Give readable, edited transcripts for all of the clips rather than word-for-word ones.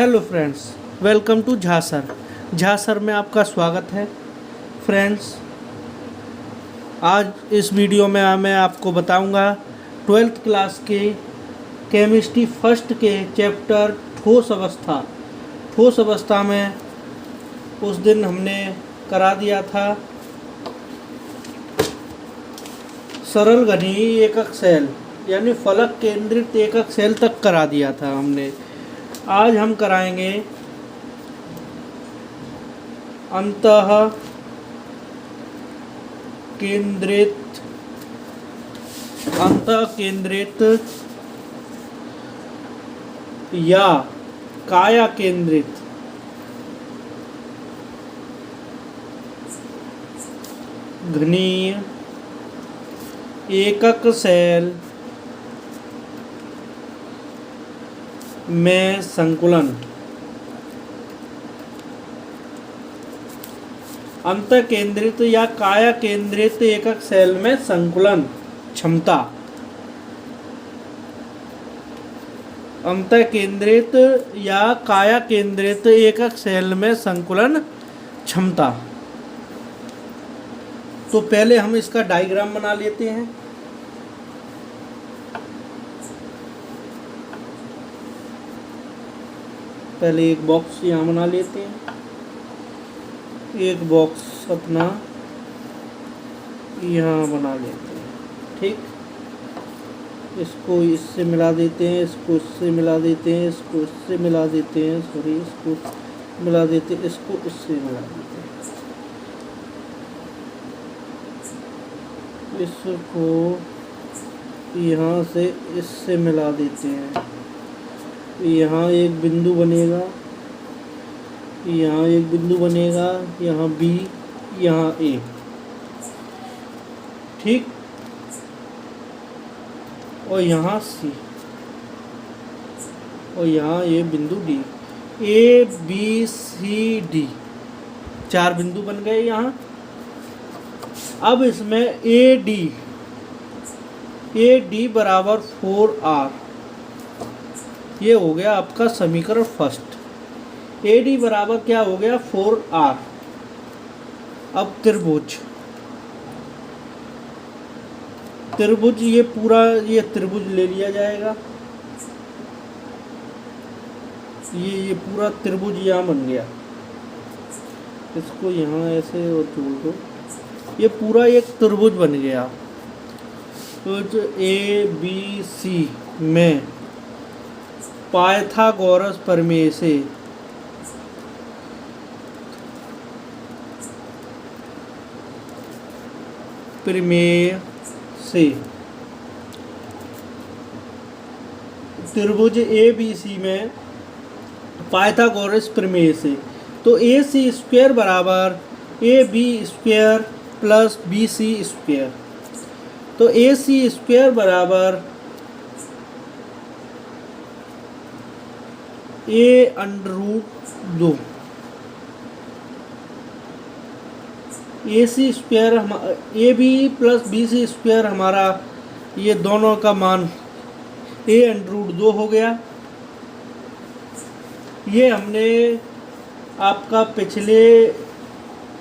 Hello friends, welcome to झासर में आपका स्वागत है। फ्रेंड्स, आज इस वीडियो में मैं आपको बताऊंगा 12th क्लास के केमिस्ट्री फर्स्ट के चैप्टर ठोस अवस्था में उस दिन हमने करा दिया था सरल घनीय एकक सेल यानी फलक केंद्रित एकक सेल तक करा दिया था हमने। आज हम कराएंगे अंतः केंद्रित या काया केंद्रित घनीय एकक सेल में संकुलन। अंतः केंद्रित या काया केंद्रित एकक सेल में संकुलन क्षमता। अंतः केंद्रित या काया केंद्रित एकक सेल में संकुलन क्षमता। तो पहले हम इसका डायग्राम बना लेते हैं। पहले एक बॉक्स यहाँ बना लेते हैं। एक बॉक्स अपना यहाँ बना लेते हैं। ठीक, इसको इससे मिला देते हैं, इसको इससे मिला देते हैं, इसको इससे मिला देते हैं, सॉरी इसको मिला देते हैं, इसको इससे मिला देते हैं, इसको यहाँ से इससे मिला देते हैं। यहाँ एक बिंदु बनेगा, यहाँ एक बिंदु बनेगा, यहाँ बी, यहाँ ए। ठीक, और यहाँ सी, और यहाँ ये बिंदु D. A B C D, 4 बिंदु बन गए यहाँ। अब इसमें ए डी बराबर 4R, ये हो गया आपका समीकरण फर्स्ट। ए डी बराबर क्या हो गया 4R। अब त्रिभुज ये पूरा ये त्रिभुज ले लिया जाएगा। ये पूरा त्रिभुज यहाँ बन गया, इसको यहाँ ऐसे और जोड़ दो, ये पूरा एक त्रिभुज बन गया। तो जो ए बी सी में पाइथागोरस प्रमेय से त्रिभुज ए बी सी में पाइथागोरस प्रमेय से, तो ए सी स्क्वायर बराबर A B square plus B C square. तो ए सी स्क्वायर बराबर A under root 2, A C square A B plus B C square हमारा ये दोनों का मान ए अंडर रूट 2 हो गया। ये हमने आपका पिछले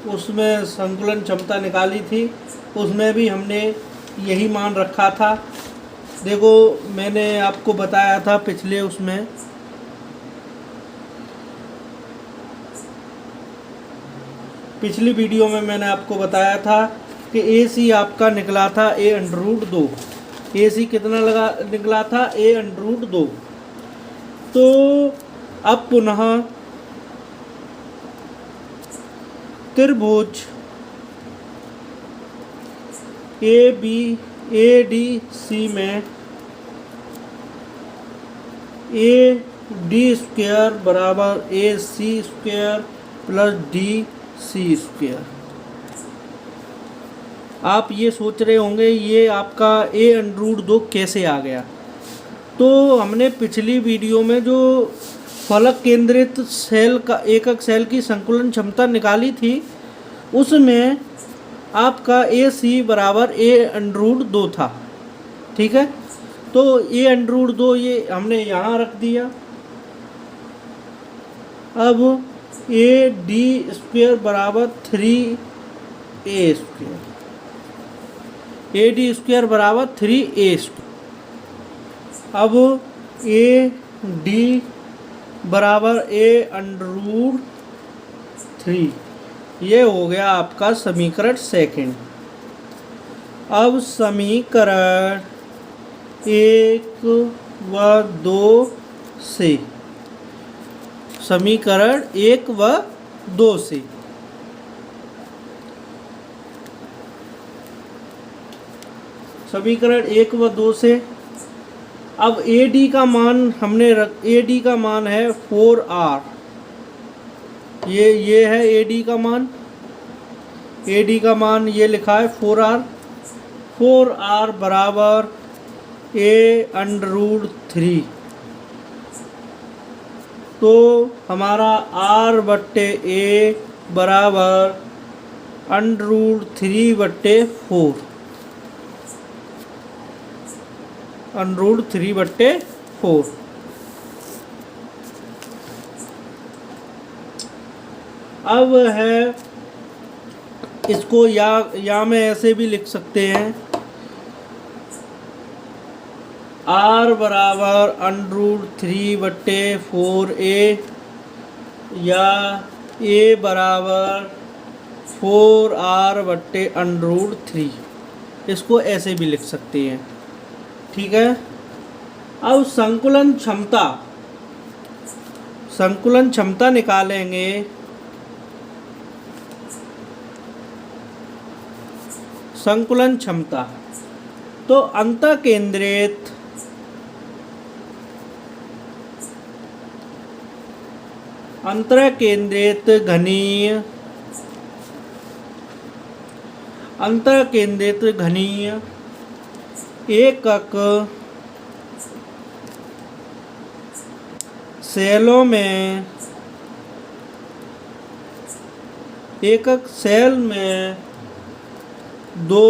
उसमें संकुलन क्षमता निकाली थी, उसमें भी हमने यही मान रखा था। देखो, मैंने आपको बताया था पिछले उसमें पिछली वीडियो में मैंने आपको बताया था कि ए सी आपका निकला था ए अंडर रूट 2। ए सी कितना निकला था ए अंडर रूट 2। तो अब पुनः त्रिभुज ए डी सी में ए डी स्क्वायर बराबर A C square plus D C square. आप ये सोच रहे होंगे ये आपका ए अंडर रूट 2 कैसे आ गया। तो हमने पिछली वीडियो में जो फलक केंद्रित सेल का एकक सेल की संकुलन क्षमता निकाली थी, उसमें आपका ए सी बराबर ए अंडर रूट 2 था। ठीक है, तो ए अंडर रूट 2 ये हमने यहाँ रख दिया। अब ए डी स्क्वेयर बराबर 3a square, A D square बराबर 3a स्क्वेयर। अब ए डी बराबर ए अंडर रूट 3, ये हो गया आपका समीकरण सेकंड। अब समीकरण 1 व 2 से, समीकरण 1 व 2 से समीकरण 1 व 2 से अब ए डी का मान ए डी का मान है 4r, ये है ए डी का मान, ए डी का मान ये लिखा है 4r, 4r बराबर ए अंडर रूट 3, तो हमारा r बट्टे ए बराबर अंडर रूट 3 बट्टे 4, अंडर रूट 3 बट्टे 4। अब है इसको या में ऐसे भी लिख सकते हैं, r बराबर अंडर रूट 3 बट्टे 4a, या a बराबर 4r बट्टे अंडर रूट 3, इसको ऐसे भी लिख सकते हैं। ठीक है। अब संकुलन क्षमता निकालेंगे। संकुलन क्षमता तो अंतःकेंद्रित घनीय एकक सेलों में, एकक सेल में दो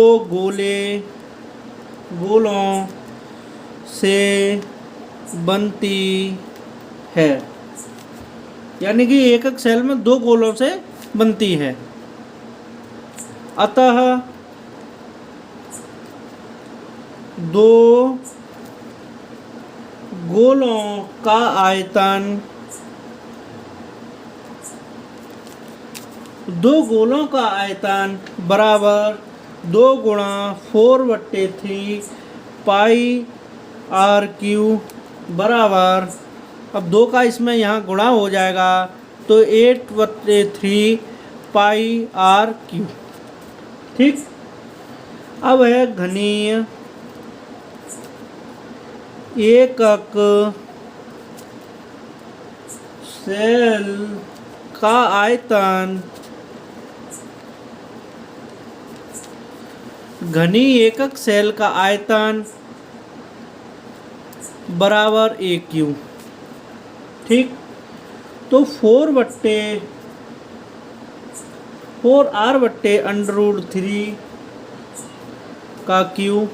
गोलों से बनती है, यानी कि एकक सेल में दो गोलों से बनती है। अतः दो गोलों का आयतन बराबर 2 गुणा 4/3 पाई आर क्यू बराबर, अब 2 का इसमें यहाँ गुणा हो जाएगा तो 8/3 पाई आर क्यू। ठीक। अब है घनीय एकक सेल का आयतन, घनीय एकक सेल का आयतन बराबर ए क्यू। ठीक। तो 4r बट्टे अंडर रूट 3 का क्यू,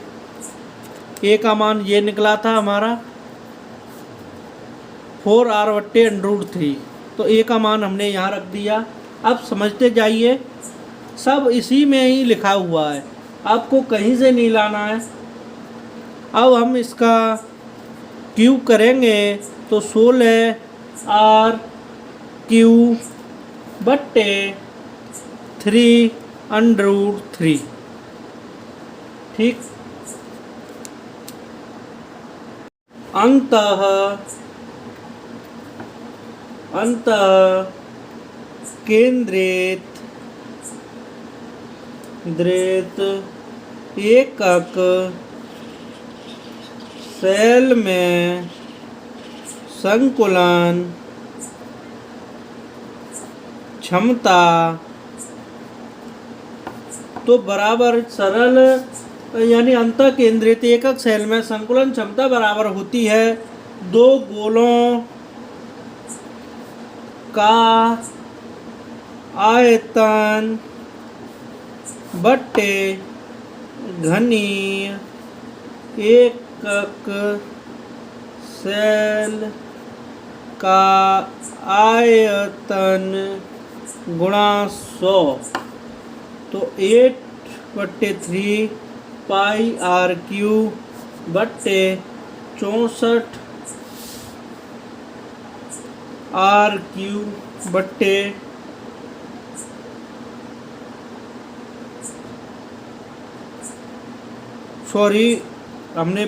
ए का मान ये निकला था हमारा 4r बट्टे अंडर रूट 3, तो ए का मान हमने यहाँ रख दिया। अब समझते जाइए, सब इसी में ही लिखा हुआ है, आपको कहीं से नहीं लाना है। अब हम इसका क्यूब करेंगे तो 16r क्यू बट्टे 3 अंडर रूट 3। ठीक। अंतः केंद्रित एकक सेल में संकुलन क्षमता तो बराबर सरल, यानी अंतःकेंद्रित एकक सेल में संकुलन क्षमता बराबर होती है 2 गोलों का आयतन बट्टे घनीय एकक सेल का आयतन गुणा 100, तो 8/3 पाई आर क्यू बट्टे 64 आर क्यू बट्टे सॉरी हमने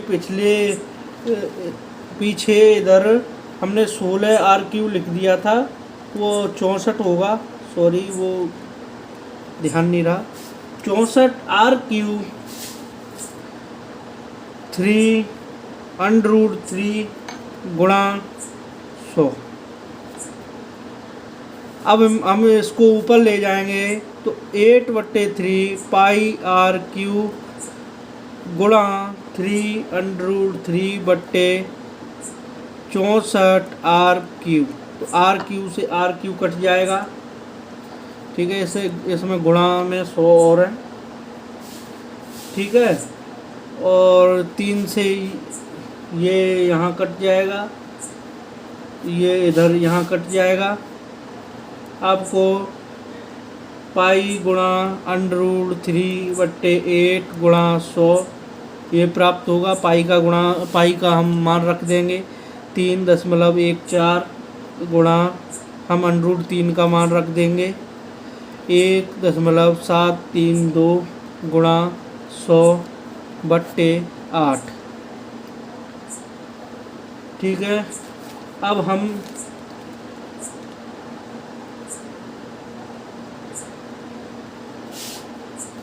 पीछे इधर हमने 16 आर क्यू लिख दिया था, वो 64 होगा, सॉरी वो ध्यान नहीं रहा। 64 आर क्यू 3√3 गुणा 100। अब हम इसको ऊपर ले जाएंगे तो 8/3 पाई आर क्यू गुणा 3√3 बट्टे 64 आर क्यू, तो आर क्यू से आर क्यू कट जाएगा, ठीक है। इसे इसमें गुणा में 100 और है, ठीक है। और 3 से ये यहाँ कट जाएगा, ये इधर यहाँ कट जाएगा। आपको पाई गुणा √3/8 गुणा 100 ये प्राप्त होगा। पाई का हम मान रख देंगे 3.14 गुणा, हम √3 का मान रख देंगे 1.732 गुणा 100/8, ठीक है। अब हम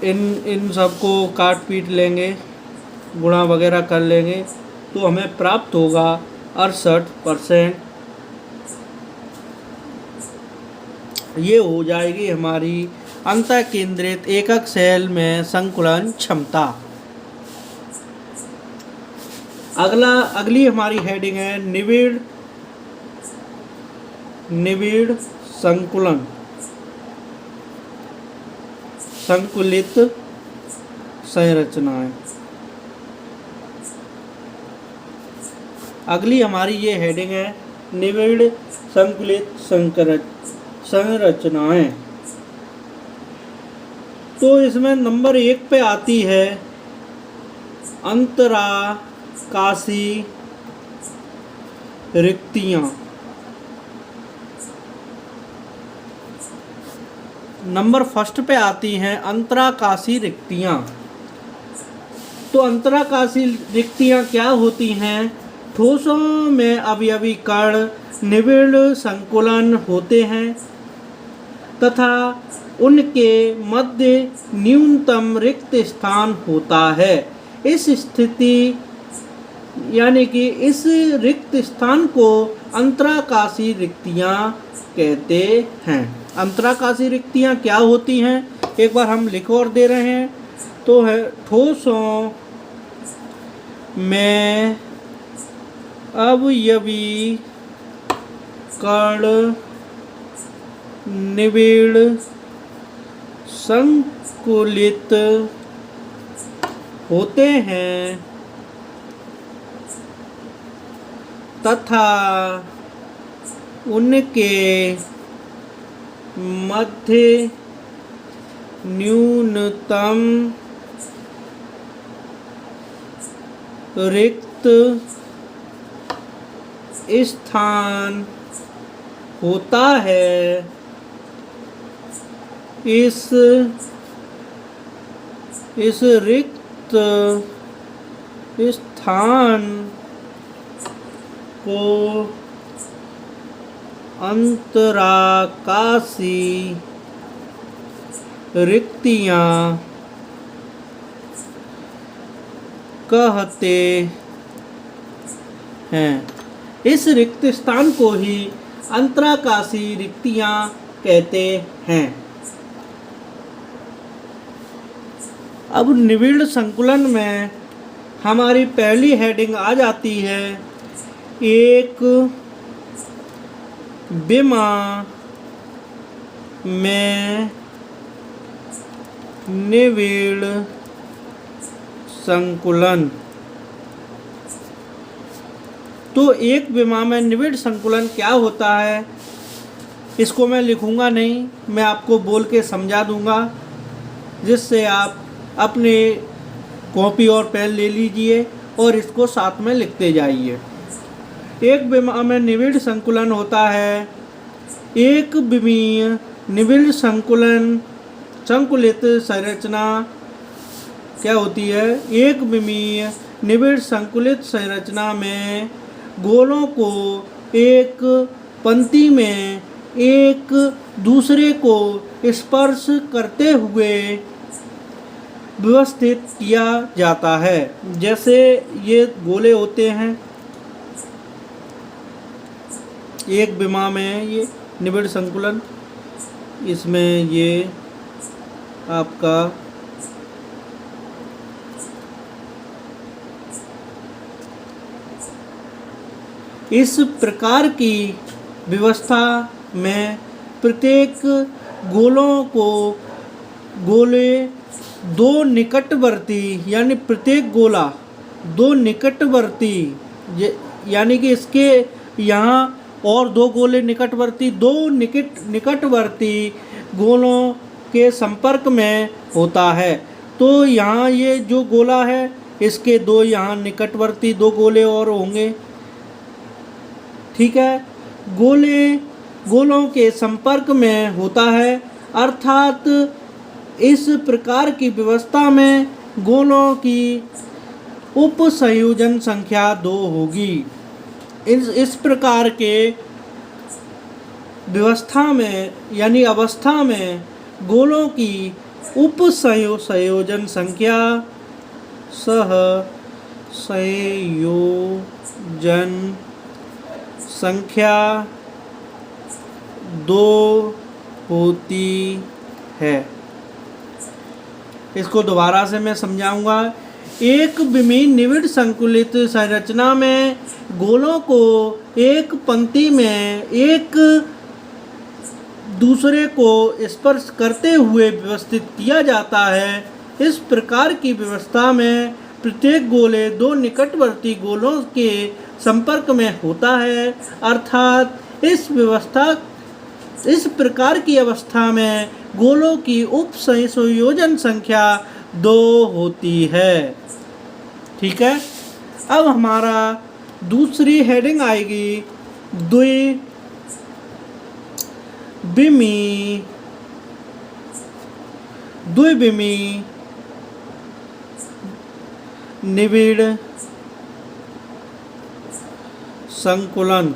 इन सबको काट पीट लेंगे, गुणा वगैरह कर लेंगे, तो हमें प्राप्त होगा 68%। ये हो जाएगी हमारी अंतः केंद्रित एकक सेल में संकुलन क्षमता। अगली हमारी हेडिंग है निविड़ संकुलित संरचनाएं। अगली हमारी ये हेडिंग है निविड़ संकुलित संरचनाएं। तो इसमें नंबर 1 पे आती है अंतराकाशी रिक्तियां। नंबर 1 पे आती हैं अंतराकाशी रिक्तियां। तो अंतराकाशी रिक्तियां क्या होती हैं? ठोसों में अवयवी कण निविड़ संकुलन होते हैं तथा उनके मध्य न्यूनतम रिक्त स्थान होता है। इस स्थिति यानी कि इस रिक्त स्थान को अंतराकाशी रिक्तियां कहते हैं। अंतराकाशी रिक्तियां क्या होती हैं, एक बार हम लिख और दे रहे हैं। तो है ठोसों में अवयवी कण निविड़ संकुलित होते हैं तथा उनके मध्य न्यूनतम रिक्त स्थान होता है। इस रिक्त स्थान को अंतराकाशी रिक्तियां कहते हैं। इस रिक्त स्थान को ही अंतराकाशी रिक्तियां कहते हैं। अब निविड़ संकुलन में हमारी पहली हेडिंग आ जाती है एक विमा में निविड़ संकुलन। तो एक विमा में निविड़ संकुलन क्या होता है इसको मैं लिखूंगा नहीं, मैं आपको बोल के समझा दूंगा, जिससे आप अपने कॉपी और पेन ले लीजिए और इसको साथ में लिखते जाइए। एक विमा में निविड़ संकुलन होता है, एक विमीय निविड़ संकुलित संरचना क्या होती है? एक विमीय निविड़ संकुलित संरचना में गोलों को एक पंक्ति में एक दूसरे को स्पर्श करते हुए व्यवस्थित किया जाता है। जैसे ये गोले होते हैं, एक विमा में ये निविड़ संकुलन, इसमें ये आपका इस प्रकार की व्यवस्था में प्रत्येक गोले दो निकटवर्ती, यानी प्रत्येक गोला दो निकटवर्ती, यानी कि इसके यहाँ और दो गोले निकटवर्ती, दो निकटवर्ती गोलों के संपर्क में होता है। तो यहाँ ये जो गोला है इसके दो यहाँ निकटवर्ती दो गोले और होंगे, ठीक है। गोलों के संपर्क में होता है, अर्थात इस प्रकार की व्यवस्था में गोलों की उप संयोजन संख्या 2 होगी। इस प्रकार के व्यवस्था में यानी अवस्था में गोलों की उप संयोजन संख्या संयोजन संख्या 2 होती है। इसको दोबारा से मैं समझाऊंगा। एक विमीन निविड़ संकुलित संरचना में गोलों को एक पंक्ति में एक दूसरे को स्पर्श करते हुए व्यवस्थित किया जाता है। इस प्रकार की व्यवस्था में प्रत्येक गोले दो निकटवर्ती गोलों के संपर्क में होता है, अर्थात इस प्रकार की अवस्था में गोलों की उप संयोजन संख्या 2 होती है, ठीक है। अब हमारा दूसरी हेडिंग आएगी द्विविमीय निविड़ संकुलन।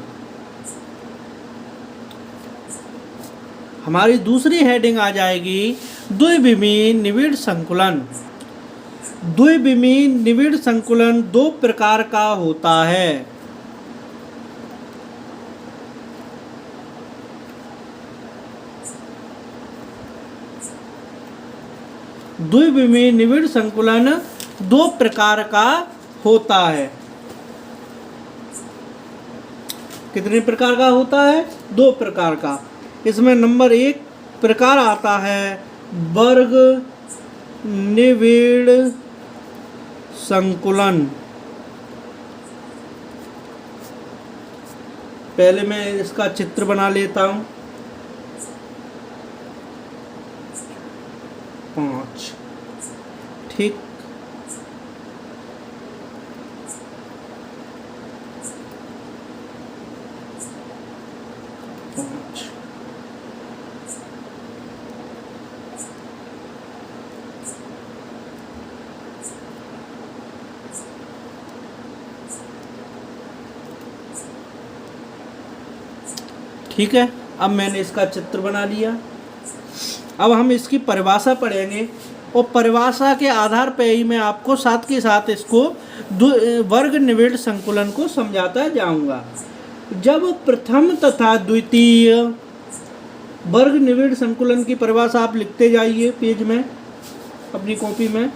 हमारी दूसरी हेडिंग आ जाएगी द्विविमीय निविड़ संकुलन। द्विविमीय निविड़ संकुलन 2 प्रकार का होता है। द्विविमीय निविड़ संकुलन 2 प्रकार का होता है। कितने प्रकार का होता है? 2 प्रकार का। इसमें नंबर 1 प्रकार आता है वर्ग निविड़ संकुलन। पहले मैं इसका चित्र बना लेता हूँ। 5, ठीक। ठीक है, अब मैंने इसका चित्र बना लिया। अब हम इसकी परिभाषा पढ़ेंगे और परिभाषा के आधार पर ही मैं आपको साथ के साथ इसको वर्ग निविड़ संकुलन को समझाता जाऊंगा। जब प्रथम तथा द्वितीय वर्ग निविड़ संकुलन की परिभाषा आप लिखते जाइए पेज में अपनी कॉपी में।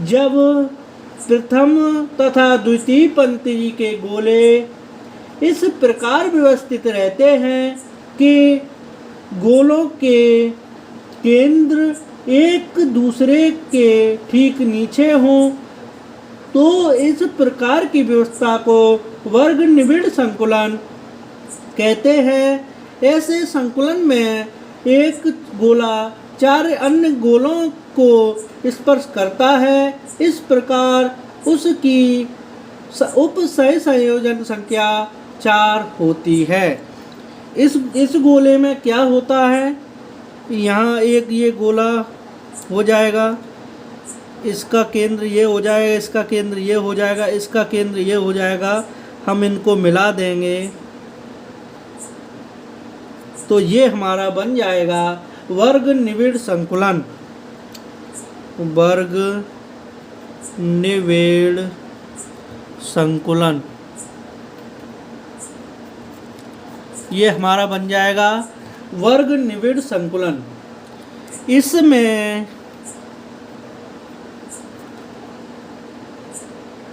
जब प्रथम तथा द्वितीय पंक्ति के गोले इस प्रकार व्यवस्थित रहते हैं कि गोलों के केंद्र एक दूसरे के ठीक नीचे हों, तो इस प्रकार की व्यवस्था को वर्ग निबिड़ संकुलन कहते हैं। ऐसे संकुलन में एक गोला 4 अन्य गोलों को स्पर्श करता है। इस प्रकार उसकी उप सहसंयोजन संख्या 4 होती है। इस गोले में क्या होता है, यहाँ एक ये गोला हो जाएगा, इसका केंद्र ये हो जाएगा, इसका केंद्र ये हो जाएगा, इसका केंद्र ये हो जाएगा। हम इनको मिला देंगे तो ये हमारा बन जाएगा वर्ग निबिड़ संकुलन। वर्ग निबिड़ संकुलन ये हमारा बन जाएगा वर्ग निबिड़ संकुलन। इसमें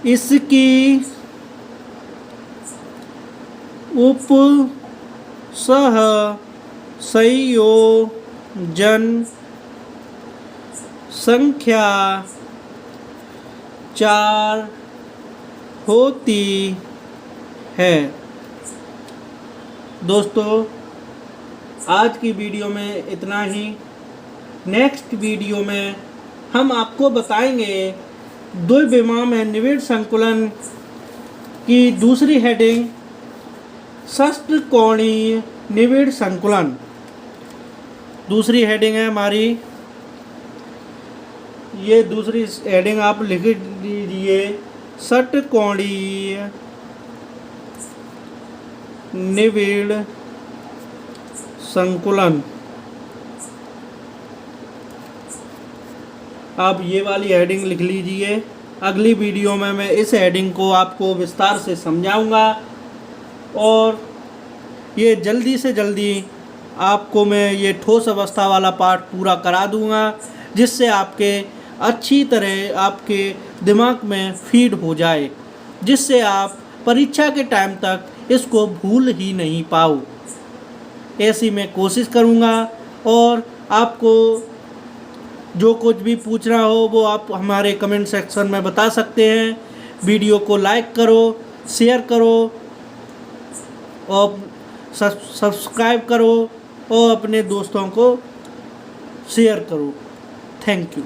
इसकी उप सह संयोजन संख्या 4 होती है। दोस्तों, आज की वीडियो में इतना ही। नेक्स्ट वीडियो में हम आपको बताएंगे द्विविमा में निबिड़ संकुलन की दूसरी हेडिंग षष्ठकोणीय निबिड़ संकुलन। दूसरी हेडिंग है हमारी, ये दूसरी हेडिंग आप लिख लीजिए, षष्ठकोणीय निबिड़ संकुलन। आप ये वाली हेडिंग लिख लीजिए। अगली वीडियो में मैं इस हेडिंग को आपको विस्तार से समझाऊंगा और ये जल्दी से जल्दी आपको मैं ये ठोस अवस्था वाला पार्ट पूरा करा दूंगा, जिससे आपके अच्छी तरह आपके दिमाग में फीड हो जाए, जिससे आप परीक्षा के टाइम तक इसको भूल ही नहीं पाओ। ऐसी मैं कोशिश करूंगा और आपको जो कुछ भी पूछना हो वो आप हमारे कमेंट सेक्शन में बता सकते हैं। वीडियो को लाइक करो, शेयर करो और सब्सक्राइब करो और अपने दोस्तों को शेयर करो। Thank you.